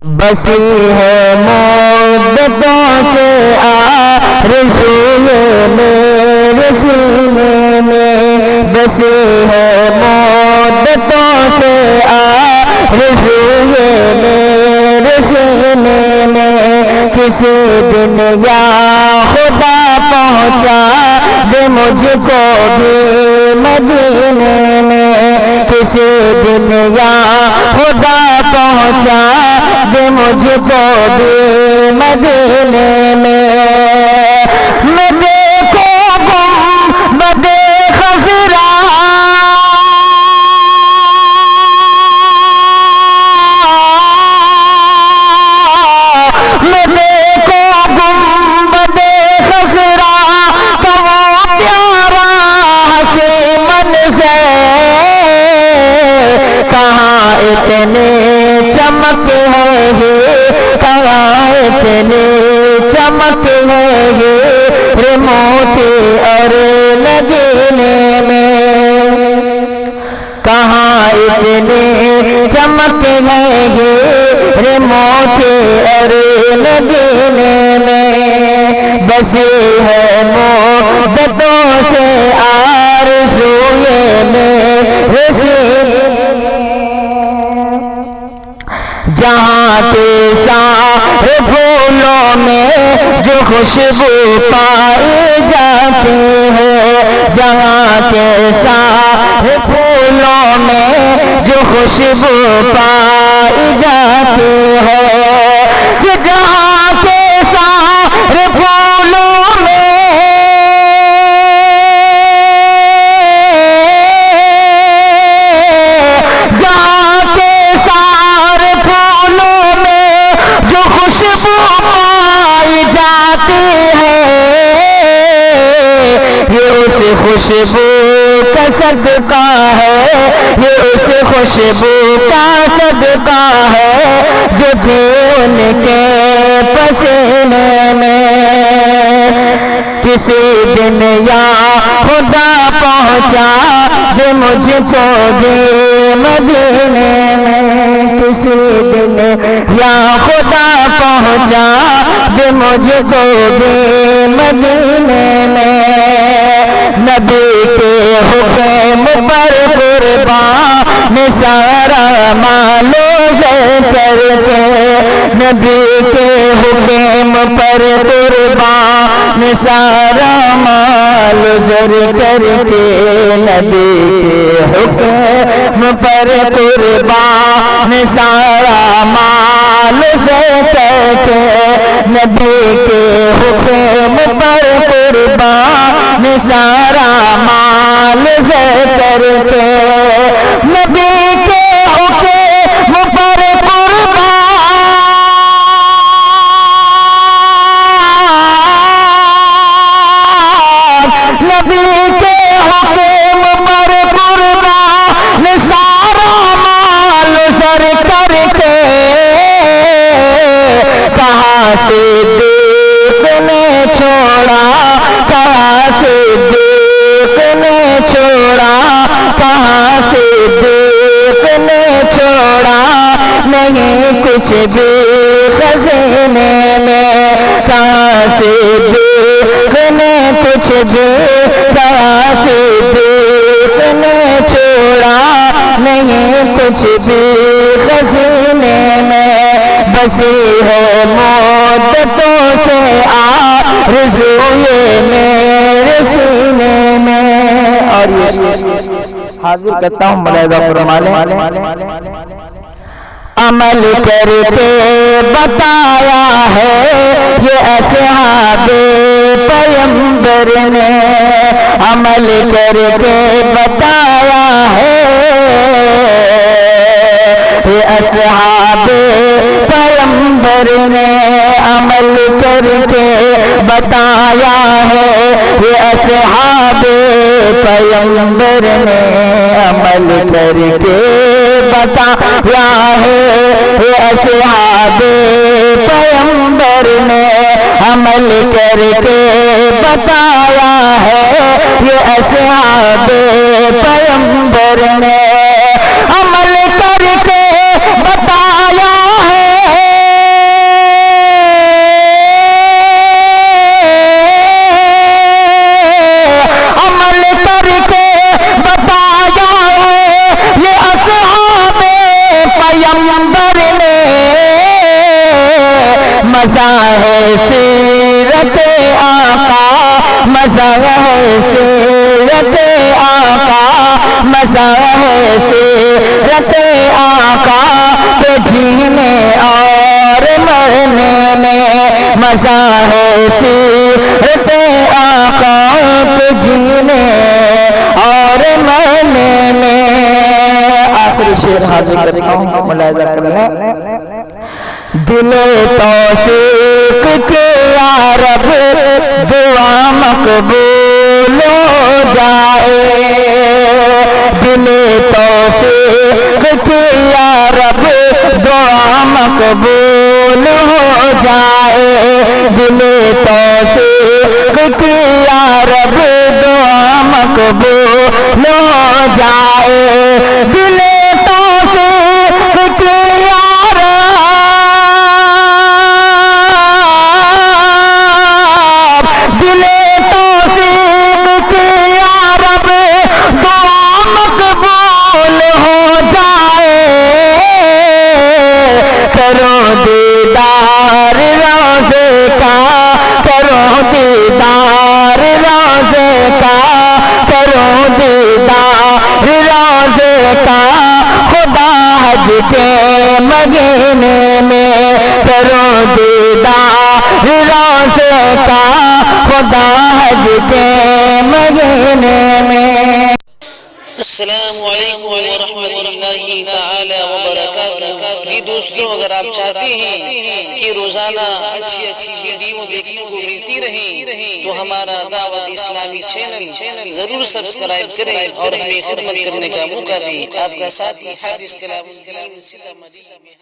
بسی ہے مدتوں سے آرزو میرے سینے میں، بسی ہے مدتوں سے آرزو میرے سینے میں، کسی دن یا خدا پہنچا دے مجھ کو بھی مدینے میں، کسی دن یا خدا پہنچا دے مجھ کو بھی مدینے میں، میں دیکھوں گنبد خضرا میں دیکھوں گنبد خضرا کا وہ پیارا حسی منظر، کہاں اتنے چمک ہے یہ، کہاں اتنے چمک ہے یہ رے موتی اور نگینے میں، کہاں اتنے چمک ہے یہ رے موتی اور نگینے میں، بسی ہے مدتوں سے آرزو میرے سینے میں، جہاں کے سارے پھولوں میں جو خوشبو پائی جاتی ہے، جہاں کے سارے پھولوں میں جو خوشبو پائی جاتی ہے، کہ جہاں کے سارے پھولوں میں جہاں کے سارے پھولوں میں جو خوشبو پائی جاتی ہے، یہ اس خوشبو کا صدقہ ہے، یہ اس خوشبو کا صدقہ ہے جو تھی ان کے پسینے میں، کسی دن یا خدا پہنچا دے مجھ کو بھی مدینے میں، کسی دن یا خدا پہنچا دے مجھ کو بھی مدینے میں، نبی کے حکم پر قربان سارا مالو سے کر کے، نبی کے حکم پر قربان سارا مال زر کر کے، نبی کے حکم پر قربان سارا مال زر کر کے، نبی کے حکم پر قربان سارا مال زر کر کے، نبی کے حکم پر نبی کے حکم پر قربان سارا مال زر کر کے، کہاں صدیق نے چھوڑا، کہاں صدیق نے چھوڑا، کہاں صدیق نے چھوڑا نہیں کچھ بھی خزینے میں، کہاں صدیق نے کچھ بھی، کہاں صدیق نے چھوڑا نہیں کچھ بھی خزینے میں، بسی ہے مدتوں سے آرزو میرے سینے میں، اور یہ حاضر کرتا ہوں ملاحظہ فرما لیں، عمل کر کے بتایا ہے یہ اصحاب پیغمبر نے، عمل کر کے بتایا ہے یہ اصحاب پیغمبر نے، عمل کر کے بتایا ہے یہ اصحاب پیغمبر نے، عمل کر کے بتایا ہے یہ اصحاب پیغمبر نے، عمل کر کے بتایا ہے یہ اصحاب پیغمبر نے، عمل کر کے بتایا ہے مزہ ہے سیرت آقا، مزہ ہے سیرت آقا، مزہ ہے سیرت آقا کے جینے اور مرنے میں، مزہ ہے سیرت آقا کے جینے اور مرنے میں۔ آخری شعر حاضر کرتا ہوں، ملاحظہ کر لیں۔ دل توثیق کے یا رب دعا مقبول ہو جائے، دل توثیق کے یا رب دعا مقبول ہو جائے، دل توثیق کے یا رب دعا مقبول ہو جائے، دل توثیق کے یا دیدار روزے کا، کرو دیدار روزے کا، کرو دیدار روزے کا، خدا حج کے مہینے میں، کرو دیدار روزے کا، خدا حج کے مہینے میں۔ السلام علیکم ورحمۃ اللہ تعالی وبرکاتہ۔ جی دوستوں، اگر آپ چاہتے ہیں کہ روزانہ اچھی اچھی ویڈیو دیکھنے کو ملتی رہیں تو ہمارا دعوت اسلامی چینل ضرور سبسکرائب کریں اور ہمیں خدمت کرنے کا موقع دیں۔ آپ کا ساتھی حافظ کلام الدین سیتامڑھی۔